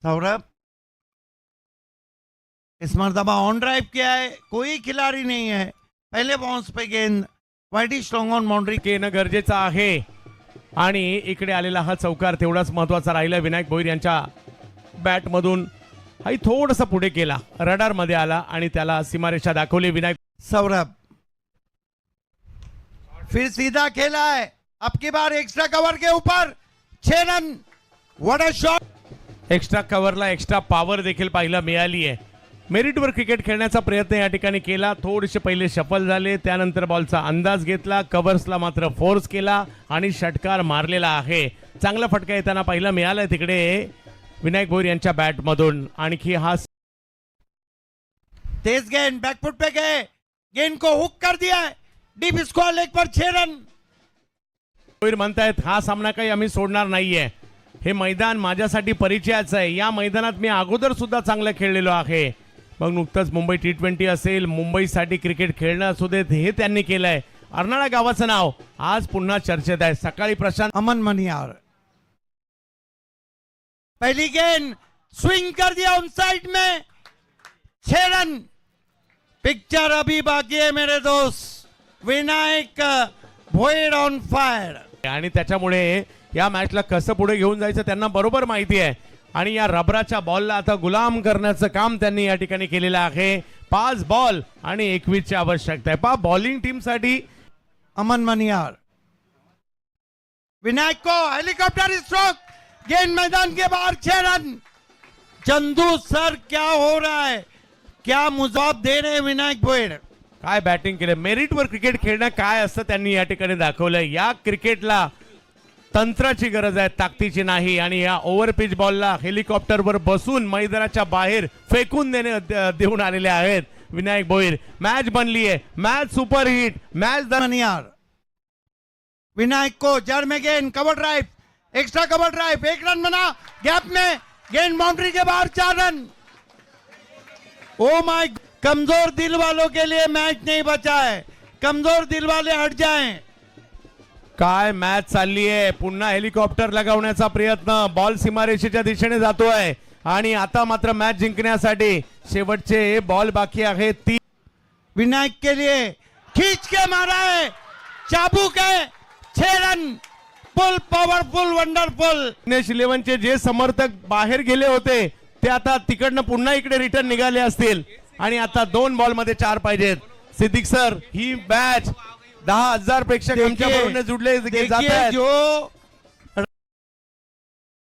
सौरभ इस मर्तबा on drive KIA है, कोई खिलाड़ी नहीं है, पहले बाउंस पे गेंद वाईडी स्ट्रॉंग ऑन बाउंड्री येणं गरजेचं आहे आणि इकडे आलेला हा चौकार तेवढाच महत्वाचा राहिला. विनायक भोईर यांच्या बॅट मधून हाही थोडंसं पुढे केला, रडार मध्ये आला आणि त्याला सीमारेषा दाखवली. विनायक सौरभ फिर सीधा खेला है, अब की बार एक्स्ट्रा कवर के ऊपर 6 run. What a shot. Extra कव्हरला एक्स्ट्रा पॉवर देखील पाहायला मिळाली आहे. मेरिटवर क्रिकेट खेळण्याचा प्रयत्न या ठिकाणी केला. थोडेसे पहिले शफल झाले, त्यानंतर बॉलचा अंदाज घेतला, कव्हर्सला मात्र फोर्स केला आणि षटकार मारलेला आहे. चांगला फटका येताना पाहायला मिळाला तिकडे विनायक भोईर यांच्या बॅट मधून. आणखी हा तेज गेंद बैकफुट पे गए, गेंद को हुक कर दिया है, डीप स्क्वायर लेग पर 6 रन. भोईर म्हणतायत हा सामना काही आम्ही सोडणार नाहीये, हे मैदान माझ्यासाठी परिचयाचं आहे, या मैदानात मी अगोदर सुद्धा चांगलं खेळलेलो आहे. मग नुकतंच मुंबई T20 असेल, मुंबईसाठी क्रिकेट खेळणं असू देत, हे त्यांनी केलंय. अर्नाळा गावाचं नाव आज पुन्हा चर्चेत आहे. सकाळी प्रशांत अमन मनियार पहली गेंद स्विंग कर दिया ऑन साइड में, 6 रन. पिक्चर अभी बाकी है मेरे दोस्त. Vinayak Bhoir on fire. आणि त्याच्यामुळे या मॅचला कसं पुढे घेऊन जायचं त्यांना बरोबर माहिती आहे आणि या रबराच्या बॉलला आता गुलाम करण्याचं काम त्यांनी या ठिकाणी केलेलं आहे. 5 बॉल आणि 21 ची आवश्यकता आहे. पहा बॉलिंग टीम साठी अमन मनियार, विनायक को हेलीकॉप्टर स्ट्रोक, गेंद मैदान के बाहर 6 रन. चंदू सर क्या हो रहा है, क्या मुजाब दे रहे हैं विनायक भोईर. काय बॅटिंग केलं, मेरिटवर क्रिकेट खेळणं काय असतं त्यांनी या ठिकाणी दाखवलंय. या क्रिकेटला तंत्राची गरज आहे, ताकदीची नाही. आणि या ओव्हर पिच बॉलला हेलिकॉप्टरवर बसून मैदानाच्या बाहेर फेकून देऊन आलेले आहेत विनायक भोईर. मॅच बनली आहे, match super hit, match Maniyar. Vinayak को जड़ में गेंद, cover drive, extra cover drive, 1 run बना, गैप में गेंद बाउंड्री के बाहर 4 रन. ओ माय, कमजोर दिल वालों के लिए मैच नहीं बचा है, कमजोर दिल वाले हट जाएं. काय मॅच चालली आहे. पुन्हा हेलिकॉप्टर लगावण्याचा प्रयत्न, बॉल सीमारेषेच्या दिशेने जातोय आणि आता मात्र मॅच जिंकण्यासाठी शेवटचे बॉल बाकी आहेत. 3 विनायक के लिए खींच के मारा है, चाबुक है, 6 run. Full powerful wonderful. Dinesh 11चे जे समर्थक बाहेर गेले होते ते आता तिकडनं पुन्हा इकडे रिटर्न निघाले असतील आणि आता 2 बॉल मध्ये 4 पाहिजेत. सिद्दीक सर, ही मॅच 10,000 प्रेक्षक आमच्या बरोबर जुडले जात आहेत. जो